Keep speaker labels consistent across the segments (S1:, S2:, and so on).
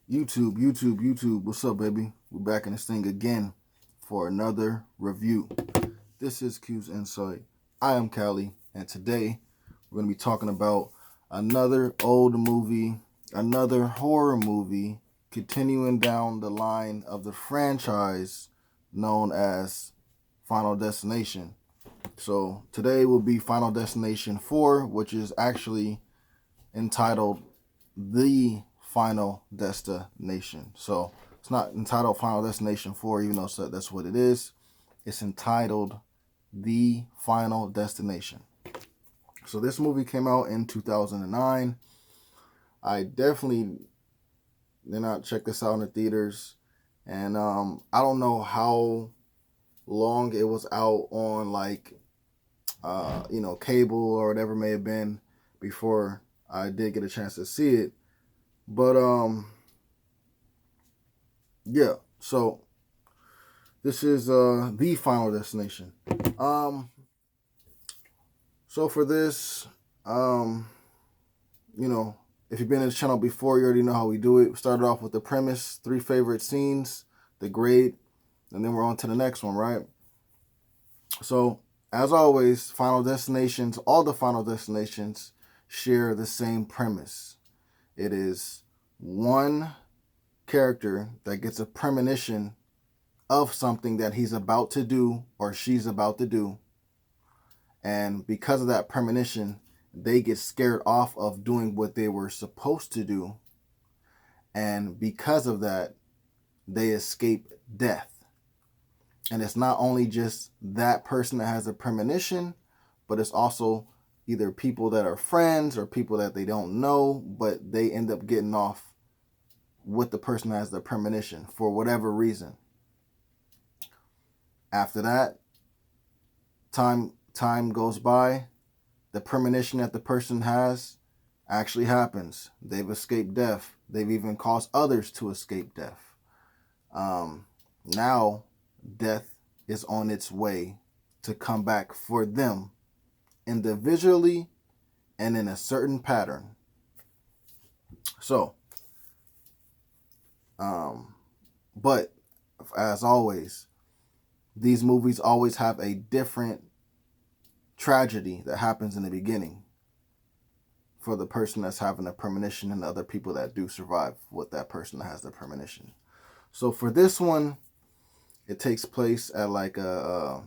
S1: YouTube. What's up, baby? We're back in this thing again for another review. This is Q's Insight. I am Callie, and today we're going to be talking about another old movie, another horror movie, continuing down the line of the franchise known as Final Destination. So today will be Final Destination 4, which is actually entitled The Final Destination. So it's not entitled Final Destination 4, even though that's what it is. It's entitled The Final Destination. So this movie came out in 2009. I definitely did not check this out in the theaters. And I don't know how long it was out on cable or whatever it may have been before I did get a chance to see it. But yeah, so this is The Final Destination. So for this, if you've been in this channel before, you already know how we do it. We started off with the premise, 3 favorite scenes, the grade, and then we're on to the next one, right? So as always, Final Destinations, all the Final Destinations share the same premise. It is one character that gets a premonition of something that he's about to do or she's about to do. And because of that premonition, they get scared off of doing what they were supposed to do. And because of that, they escape death. And it's not only just that person that has a premonition, but it's also either people that are friends or people that they don't know, but they end up getting off with the person that has the premonition for whatever reason. After that, time goes by, the premonition that the person has actually happens. They've escaped death. They've even caused others to escape death. Now, death is on its way to come back for them individually and in a certain pattern. So, but as always, these movies always have a different tragedy that happens in the beginning for the person that's having a premonition and the other people that do survive with that person that has the premonition. So for this one, it takes place at like a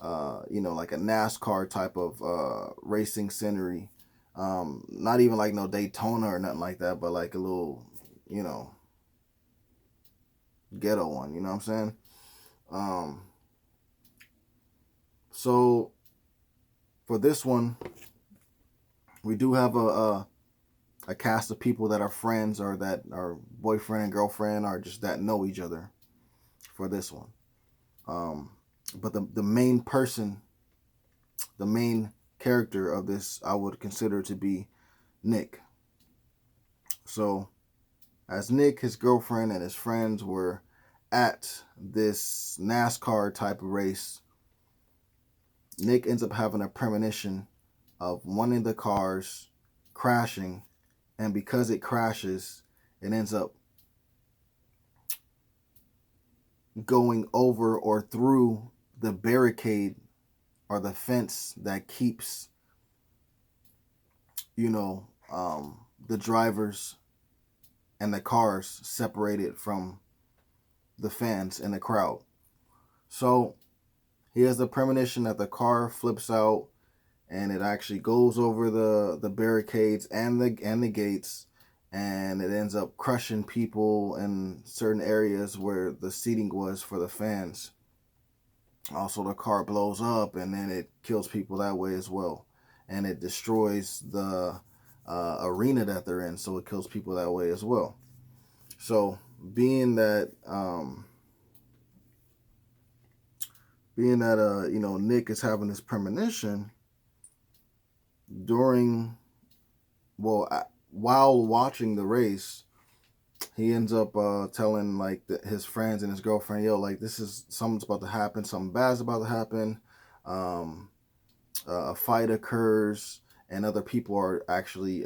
S1: NASCAR type of racing scenery. Not even like no Daytona or nothing like that, but like a little, ghetto one, you know what I'm saying? So for this one, we do have a cast of people that are friends or that are boyfriend and girlfriend or just that know each other for this one. But the main person, the main character of this, I would consider to be Nick. So as Nick, his girlfriend, and his friends were at this NASCAR type of race, Nick ends up having a premonition of one of the cars crashing, and because it crashes, it ends up going over or through the barricade or the fence that keeps, the drivers and the cars separated from the fans and the crowd. So he has the premonition that the car flips out and it actually goes over the barricades and the gates, and it ends up crushing people in certain areas where the seating was for the fans. Also, the car blows up and then it kills people that way as well, and it destroys the arena that they're in, so it kills people that way as well. So being that Nick is having this premonition while watching the race, he ends up telling his friends and his girlfriend, yo, like, this is something's about to happen, something bad's about to happen. A fight occurs and other people are actually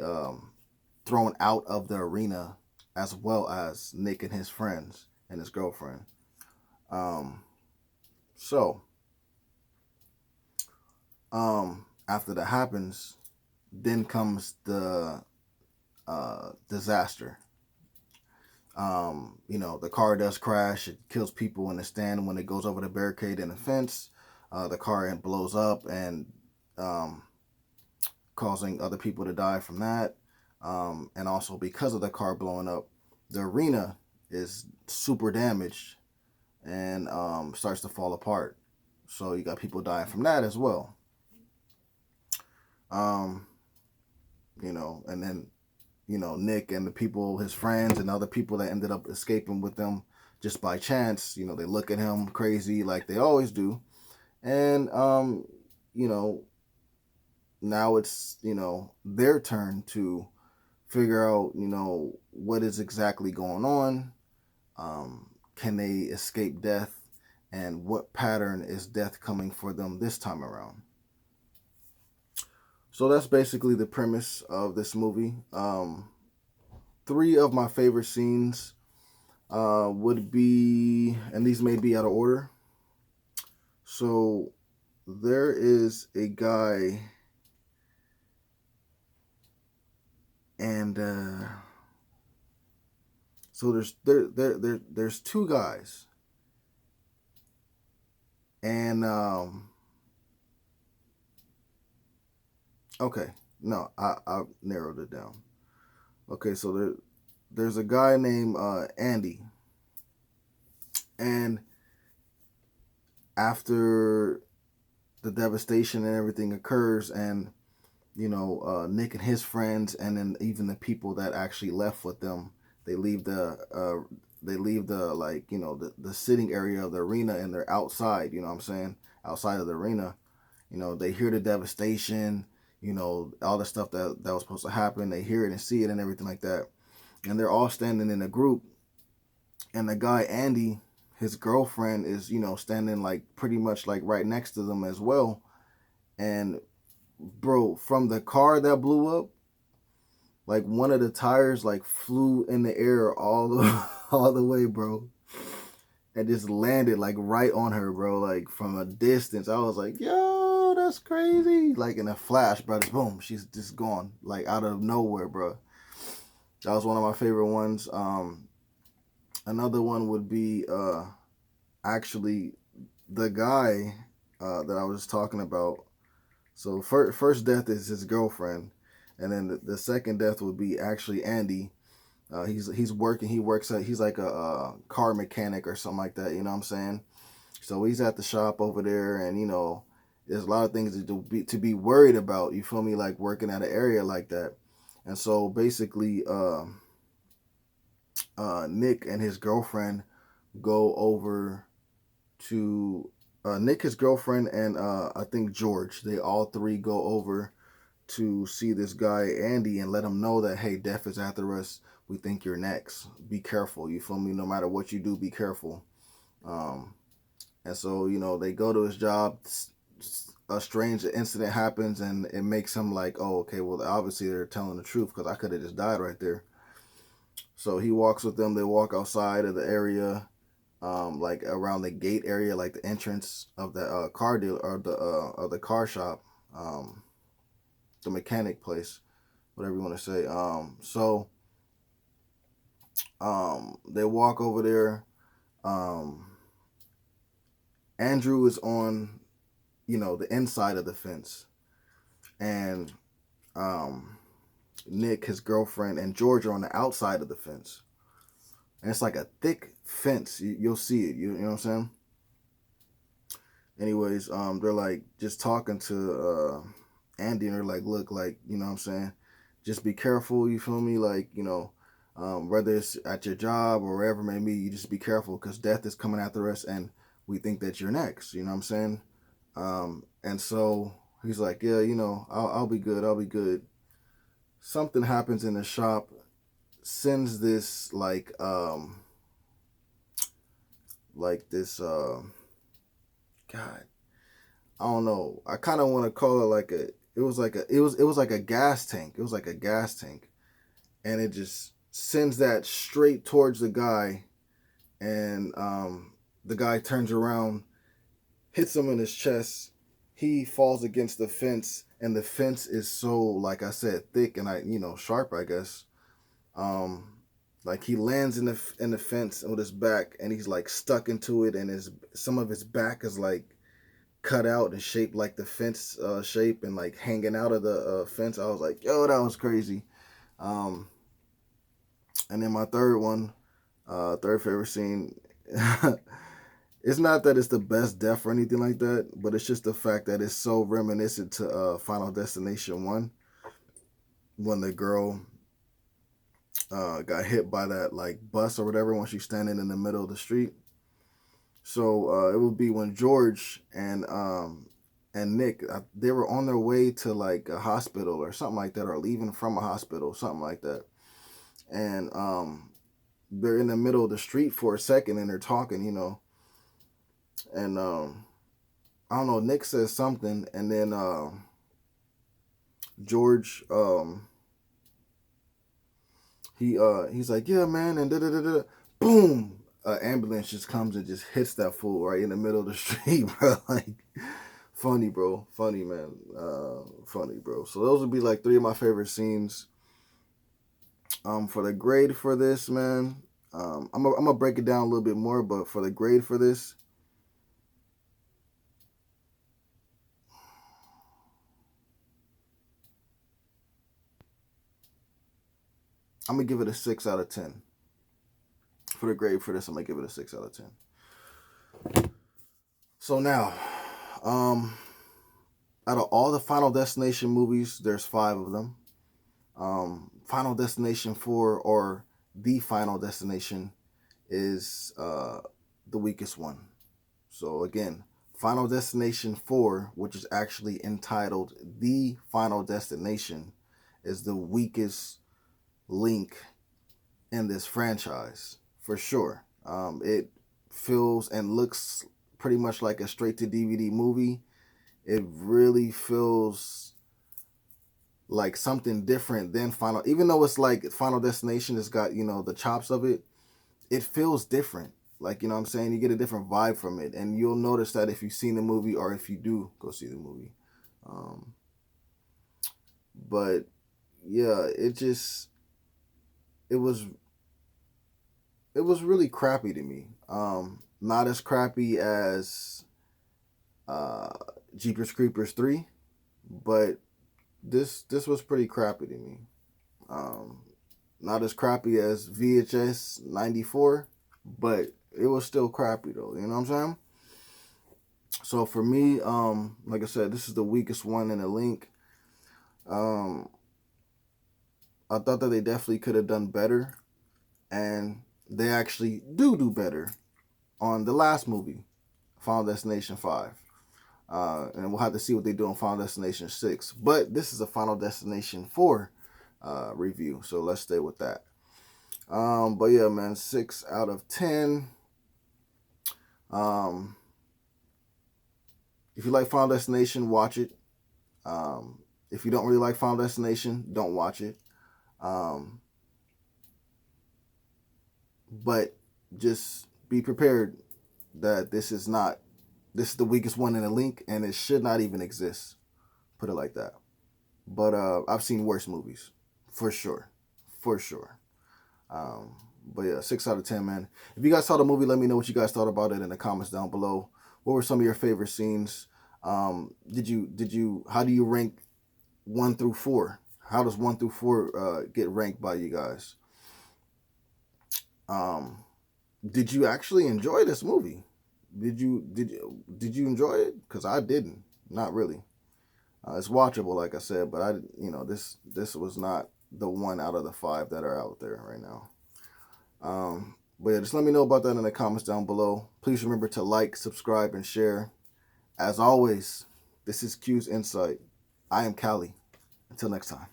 S1: thrown out of the arena as well as Nick and his friends and his girlfriend. Um, so after that happens, then comes the disaster. The car does crash. It kills people in the stand when it goes over the barricade and the fence. The car blows up and um, causing other people to die from that. And also because of the car blowing up, the arena is super damaged and starts to fall apart. So you got people dying from that as well. Um, and then Nick and the people, his friends and other people that ended up escaping with them just by chance, they look at him crazy like they always do. And, now it's, their turn to figure out, what is exactly going on. Can they escape death? And what pattern is death coming for them this time around? So that's basically the premise of this movie. Three of my favorite scenes would be, and these may be out of order. So there is a guy, and so there's two guys, and okay, no, I narrowed it down. Okay, so there's a guy named Andy, and after the devastation and everything occurs, and Nick and his friends, and then even the people that actually left with them, they leave the the sitting area of the arena, and they're outside. You know what I'm saying? Outside of the arena, they hear the devastation. All the stuff that was supposed to happen. They hear it and see it and everything like that, and they're all standing in a group. And the guy Andy, his girlfriend is standing like pretty much like right next to them as well. And bro, from the car that blew up, like one of the tires like flew in the air all the all the way, bro, and just landed like right on her, bro. Like from a distance, I was like, "Yo, that's crazy!" Like in a flash, bro, just boom, she's just gone, like out of nowhere, bro. That was one of my favorite ones. Another one would be actually the guy that I was talking about. So first death is his girlfriend, and then the second death would be actually Andy. He's working. He's like a car mechanic or something like that. You know what I'm saying? So he's at the shop over there, and there's a lot of things to be worried about. You feel me? Like working at an area like that. And so basically, Nick and his girlfriend go over to Nick, his girlfriend, and I think George. They all three go over to see this guy Andy and let him know that, hey, death is after us. We think you're next. Be careful. You feel me? No matter what you do, be careful. And so they go to his job. A strange incident happens, and it makes him like, oh, okay, well, obviously they're telling the truth because I could have just died right there. So he walks with them. They walk outside of the area, like around the gate area, like the entrance of the car deal or the car shop, the mechanic place, whatever you want to say. So they walk over there. Andrew is on, the inside of the fence, and Nick, his girlfriend, and George are on the outside of the fence. And it's like a thick fence. You'll see it. You know what I'm saying? Anyways, they're like just talking to Andy, and they're like, look, like, you know what I'm saying? Just be careful, you feel me? Like, whether it's at your job or wherever it may be, you just be careful because death is coming after us and we think that you're next. You know what I'm saying? And so he's like, yeah, I'll be good. I'll be good. Something happens in the shop, sends this this God, I don't know. I kind of want to call it like it was like a gas tank. It was like a gas tank, and it just sends that straight towards the guy, and the guy turns around, hits him in his chest. He falls against the fence, and the fence is so, like I said, thick and sharp, I guess. Like he lands in the fence with his back, and he's like stuck into it, and some of his back is like cut out and shaped like the fence shape, and like hanging out of the fence. I was like, yo, that was crazy. And then my third favorite scene. It's not that it's the best death or anything like that, but it's just the fact that it's so reminiscent to Final Destination 1, when the girl got hit by that like bus or whatever when she's standing in the middle of the street. So it would be when George and Nick, they were on their way to like a hospital or something like that, or leaving from a hospital, something like that. And they're in the middle of the street for a second, and they're talking, and I don't know, Nick says something, and then George, he's like, yeah, man, and da-da-da-da, boom, ambulance just comes and just hits that fool right in the middle of the street, bro. Like, funny, bro. Funny, man. Funny, bro. So those would be like 3 of my favorite scenes. For the grade for this, man, I'm gonna break it down a little bit more, but for the grade for this, I'm gonna give it a 6 out of 10. For the grade for this, I'm gonna give it a 6 out of 10. So now, out of all the Final Destination movies, there's 5 of them. Final Destination 4, or The Final Destination, is the weakest one. So again, Final Destination 4, which is actually entitled The Final Destination, is the weakest link in this franchise, for sure. It feels and looks pretty much like a straight-to-DVD movie. It really feels like something different than Final, even though it's like Final Destination has got, the chops of it, it feels different. Like, you know what I'm saying? You get a different vibe from it. And you'll notice that if you've seen the movie, or if you do go see the movie. But yeah, it was really crappy to me. Not as crappy as Jeepers Creepers 3, but this was pretty crappy to me. Not as crappy as VHS 94, but it was still crappy though, you know what I'm saying? So for me, like I said, this is the weakest one in the link. I thought that they definitely could have done better, and they actually do better on the last movie, Final Destination 5. And we'll have to see what they do on Final Destination 6. But this is a Final Destination 4 review, so let's stay with that. But yeah, man, 6 out of 10. If you like Final Destination, watch it. If you don't really like Final Destination, don't watch it. But just be prepared that this is the weakest one in the link, and it should not even exist. Put it like that. But I've seen worse movies, for sure. But yeah, 6 out of 10, man. If you guys saw the movie, let me know what you guys thought about it in the comments down below. What were some of your favorite scenes? How do you rank 1 through 4? How does 1 through 4 get ranked by you guys? Did you actually enjoy this movie? Did you enjoy it? Because I didn't. Not really. It's watchable, like I said, but this was not the one out of the 5 that are out there right now. But yeah, just let me know about that in the comments down below. Please remember to like, subscribe, and share. As always, this is Q's Insight. I am Cali. Until next time.